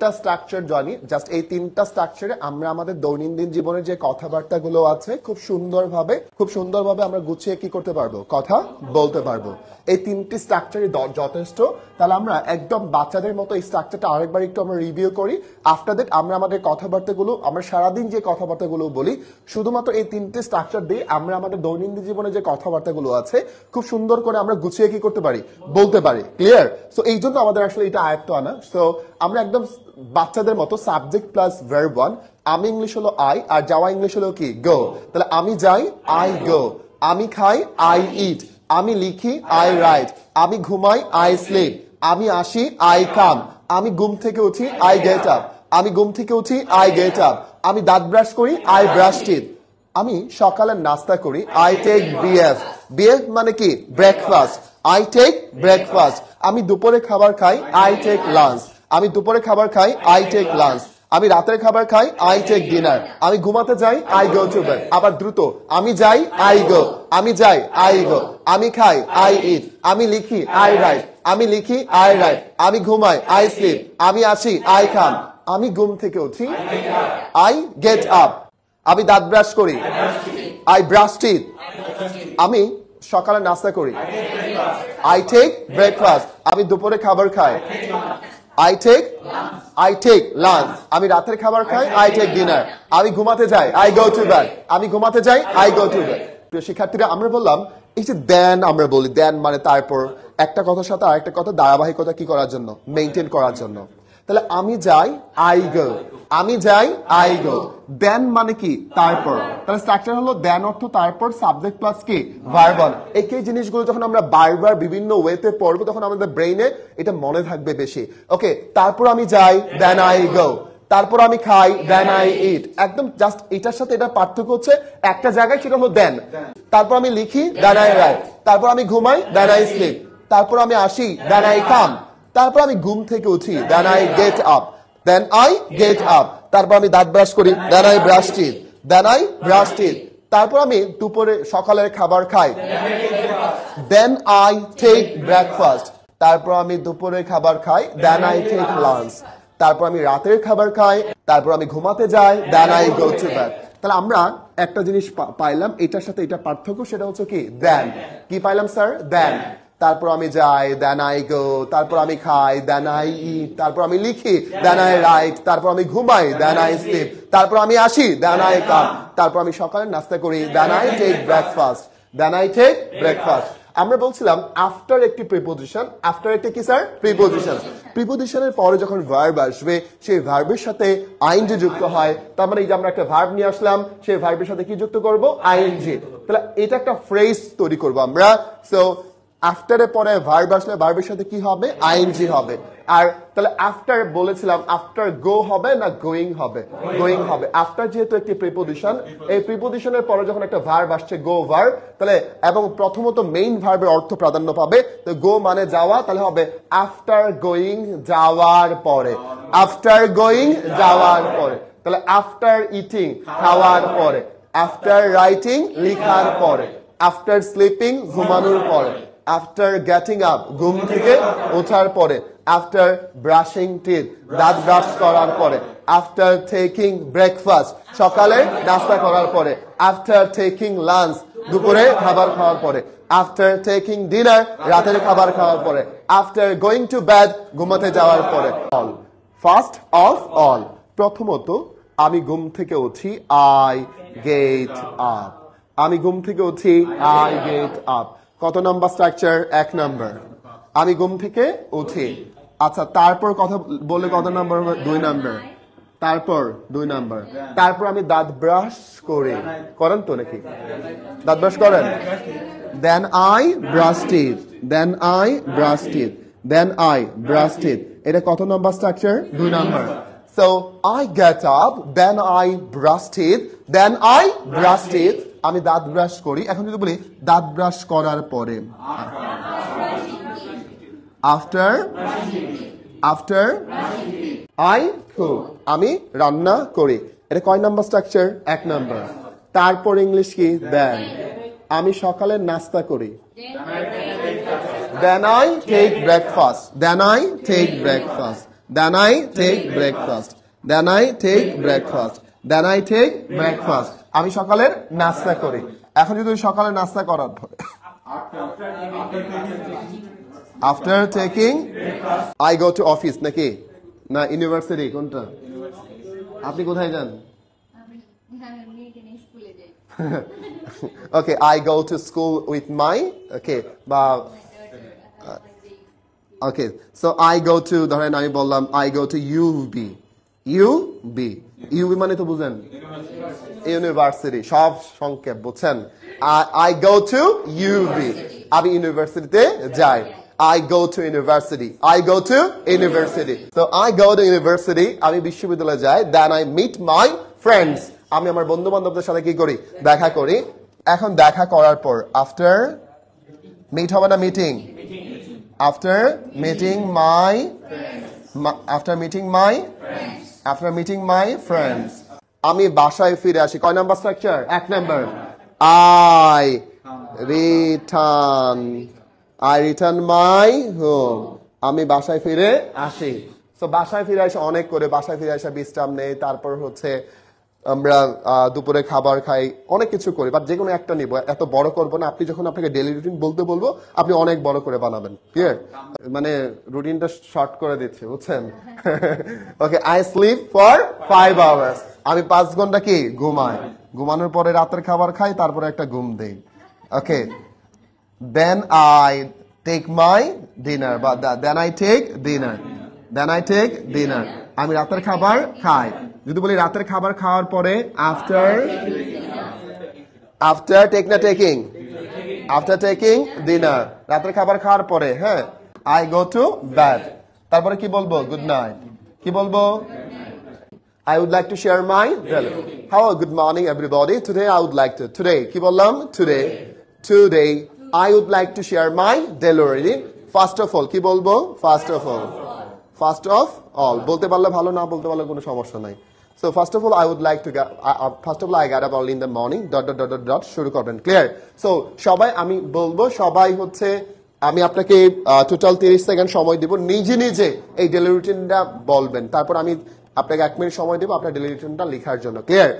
তিনটা স্ট্রাকচার জানি, জাস্ট এই তিনটা স্ট্রাকচারে আমরা আমাদের দৈনন্দিন জীবনের যে কথাবার্তাগুলো আছে খুব সুন্দরভাবে আমরা গুছিয়ে কি করতে পারবো, কথা বলতে পারবো। এই তিনটি স্ট্রাকচারই যথেষ্ট। তাহলে আমরা একদম বাচ্চাদের মতো এই স্ট্রাকচারটা আরেকবার একটু আমরা রিভিউ করি। আফটার দ্যাট আমরা আমাদের কথাবার্তাগুলো, আমরা সারাদিন যে কথাবার্তাগুলো বলি, শুধুমাত্র এই তিনটে স্ট্রাকচার দিয়ে আমরা আমাদের দৈনন্দিন জীবনে যে কথাবার্তাগুলো আছে খুব সুন্দর করে আমরা গুছিয়ে কি করতে পারি, বলতে পারি। ক্লিয়ার? সো এই জন্য আমাদের আসলে এটা আয়ত্ত আনা। সো আমরা একদম বাচ্চাদের মতো সাবজেক্ট প্লাস ভার্ব ওয়ান। আমি ইংলিশ হলো আই, আর যাওয়া ইংলিশ হলো কি, গো। তাহলে আমি যাই, আই গো। আমি খাই, আই ইট। আমি লিখি, আই রাইট। আমি ঘুমাই, আই স্লিপ। আমি আসি, আই কাম। আমি ঘুম থেকে উঠি, আই গেট আপ। আমি ঘুম থেকে উঠি, আই গেট আপ। আমি দাঁত ব্রাশ করি, আই ব্রাশ টিথ। আমি সকালে নাস্তা করি, আই টেক বিএফ। বিএফ মানে কি, ব্রেকফাস্ট। I take breakfast. আমি দুপুরে খাবার খাই, আই টেক লাঞ্চ। আমি দুপুরে খাবার খাই, আই টেক লাঞ্চ। আমি রাতের খাবার খাই, আই টেক ডিনার। আমি ঘুমাতে যাই, আই গো টু বেড। আবার দ্রুত, আমি যাই, আই গো। আমি যাই, আই গো। আমি খাই, আই ইট। আমি লিখি, আই রাইট। আমি লিখি, আই রাইট। আমি ঘুমাই, আই স্লিপ। আমি আসি, আই কাম। আমি ঘুম থেকে উঠি, আই গেট আপ। আমি দাঁত ব্রাশ করি, আই ব্রাশ টিথ। আমি সকালে নাস্তা করি, আই টেক ব্রেকফাস্ট। আমি দুপুরে খাবার খাই, আই টেক লাঞ্চ। আমি রাতের খাবার খাই, আই টেক ডিনার। আমি ঘুমাতে যাই, আই গো টু বেড। আমি ঘুমাতে যাই, আই গো টু বেড। প্রিয় শিক্ষার্থীরা, আমরা বললাম এই যে দেন, আমরা বলি দেন মানে তারপর, একটা কথার সাথে আরেকটা কথা ধারাবাহিকতা কি করার জন্য, মেইনটেইন করার জন্য। তাহলে আমি যাই, আই গো। আমি যাই, আই গো। দেন মানে কি, তারপর। তাহলে স্ট্রাকচার হলো দেন অর্থ তারপর, সাবজেক্ট প্লাস কি, ভার্ব ওয়ান। এই জিনিসগুলো যখন আমরা বারবার বিভিন্ন ওয়েতে পড়বো তখন আমাদের ব্রেইনে এটা মনে থাকবে বেশি। ওকে, তারপর আমি যাই, দেন আই গো। তারপর আমি খাই, দেন আই ইট। একদম জাস্ট এটার সাথে এটা পার্থক্য হচ্ছে একটা জায়গায়, সেটা হলো দেন। তারপর আমি লিখি, দেন আই রাইট। তারপর আমি ঘুমাই, দেন আই স্লিপ। তারপর আমি আসি, দেন আই কাম। তারপর আমি ঘুম থেকে উঠি, then I get up. Then I get up. তারপর আমি দাঁত ব্রাশ করি, then I brush teeth. Then I brush teeth. তারপর আমি দুপুরে সকালের খাবার খাই, দেন আই টেক ব্রেকফাস্ট। তারপর আমি দুপুরের খাবার খাই, দেন আই টেক লাঞ্চ। তারপর আমি রাতের খাবার খাই। তারপর আমি ঘুমাতে যাই, then I go to bed. তাহলে আমরা একটা জিনিস পাইলাম, এটার সাথে এটা পার্থক্য, সেটা হচ্ছে কি, দেন। কি পাইলাম স্যার? দেন। তারপর আমি যাই, দেন আই গো। তারপর আমি খাই, দেন আই ইট। তারপর আমি লিখি, দেন আই রাইট। তারপর আমি ঘুমাই, দেন আই স্লিপ। তারপর আমি আসি, দেন আই কাম। তারপর আমি সকালে নাস্তা করি, then I take breakfast. Then I take breakfast. আমরা বলছিলাম আফটার একটি প্রিপোজিশন, আফটার একটি কি স্যার? প্রিপোজিশন। প্রিপোজিশনের পরে যখন ভার্ব আসবে, সেই ভার্বের সাথে আইএনজি যুক্ত হয়। তার মানে এই যে আমরা একটা ভার্ব নিয়ে আসলাম, সেই ভার্বের সাথে কি যুক্ত করব? আইএনজি। তাহলে এটা একটা ফ্রেজ তৈরি করব আমরা। সো আফটারের পরে ভার্ব আসলে ভার্বের সাথে কি হবে? আইএনজি হবে। আর তাহলে আফটার বলেছিলাম, আফটার গো হবে না গোয়িং হবে? গোয়িং হবে। আফটার যেহেতু একটি প্রিপোজিশন, এই প্রিপোজিশনের পরে যখন একটা ভার্ব আসছে, গো ভার্ব, তাহলে এবং প্রথমত মেইন ভার্বের অর্থ প্রাধান্য পাবে। তো গো মানে যাওয়া, তাহলে হবে আফটার গোয়িং, যাওয়ার পরে। আফটার গোয়িং, যাওয়ার পরে। তাহলে আফটার ইটিং, খাওয়ার পরে। আফটার রাইটিং, লিখার পরে। আফটার স্লিপিং, ঘুমানোর পরে। আফটার গেটিং আপ, ঘুম থেকে ওঠার পরে। আফটার ব্রাশিং টিথ, দাঁত ব্রাশ করার পরে। আফটার টেকিং ব্রেকফাস্ট, সকালে নাস্তা করার পরে। আফটার টেকিং লাঞ্চ, দুপুরে খাবার খাওয়ার পরে। আফটার টেকিং ডিনার, রাতের খাবার খাওয়ার পরে। আফটার গোয়িং টু বেড, ঘুমাতে যাওয়ার পরে। অল, ফার্স্ট অফ অল, প্রথমত আমি ঘুম থেকে উঠি, আই গেট আপ। আমি ঘুম থেকে উঠি, আই গেট আপ। কত নাম্বার স্ট্রাকচার? 1 নাম্বার। আমি ঘুম থেকে উঠি। আচ্ছা, তারপর কথা বলে কত নাম্বার হবে? 2 নাম্বার। তারপর 2 নাম্বার। তারপর আমি দাঁত ব্রাশ করি। করেন তো নাকি? দাঁত ব্রাশ করেন? Then I brush teeth. Then I brush teeth. Then I brush teeth. এটা কত number structure? 2 number. So I get up, then I brush teeth, then I brush teeth. আমি দাঁত ব্রাশ করি। এখন যদি বলি দাঁত ব্রাশ করার পরে, after I cook, আমি রান্না করি। এটা কয় নাম্বার স্ট্রাকচার? 1 নাম্বার। তারপর ইংলিশ কি? দেন। আমি সকালে নাস্তা করি, then I take breakfast. Then I take breakfast. Then I take breakfast. Then I take breakfast. Then I take breakfast. আমি সকালের নাস্তা করি। এখন যদি সকালে নাস্তা করার পরে after taking I go to office নাকি না ইউনিভার্সিটি কোনটা আপনি কোথায় যান Okay, I go to school with my বা Okay, so I go to ধরেন আমি বললাম I go to UB মানে তো বুঝেন ইউনিভার্সিটি সব সংক্ষেপ বুঝছেন I go to UB আমি ইউনিভার্সিটিতে যাই I go to university. I go to university. So I go to university. আমি বিশ্ববিদ্যালয়ে যাই. Then I meet my friends. আমি আমার বন্ধু বান্ধবদের সাথে কি করি দেখা করি এখন দেখা করার পর after meet হবে না meeting after meeting my friends আমি বাসায় ফিরে আসি কয় নাম্বার স্ট্রাকচার এক number I return my home আমি বাসায় ফিরে আসি সো বাসায় ফিরে আসি অনেক করে বাসায় ফিরে আসা বিশ্রাম নেই তারপর হচ্ছে আমরা দুপুরে খাবার খাই অনেক কিছু করি বাট যে কোনো একটা নিব এত বড় করব না আপনি যখন আপনাকে ডেইলি রুটিন বলতে বলবো আপনি অনেক বড় করে বানাবেন ক্লিয়ার মানে রুটিনটা শর্ট করে দিচ্ছি বুঝছেন okay I sleep for 5 hours আমি 5 ঘন্টা কি ঘুমাই ঘুমানোর পরে রাতের খাবার খাই তারপরে একটা ঘুম দেই ওকে Then I take my dinner. But then I take dinner. আমি রাতের খাবার খাই যদি বলি রাতের খাবার খাওয়ার পরে after taking dinner রাতের খাবার খাওয়ার পরে হ্যাঁ I go to bed তারপরে কি বলবো good night কি বলবো I would like to share my daily. Good morning everybody. Today I would like to কি বললাম today I would like to share my daily routine. First of all, কি বলবো? First of all. বলতে পারলে ভালো না বলতে পারলে কোনো সমস্যা নাই। So first of all, I would like to I get up early in the morning. ... শুরু করবেন ক্লিয়ার সো সবাই আমি বলবো সবাই হচ্ছে আমি আপনাকে টোটাল 30 সেকেন্ড সময় দিব নিজে নিজে এই ডেইলি রুটিনটা বলবেন তারপর আমি আপনাকে 1 মিনিট সময় দেব আপনার ডেইলি রুটিনটা লেখার জন্য ক্লিয়ার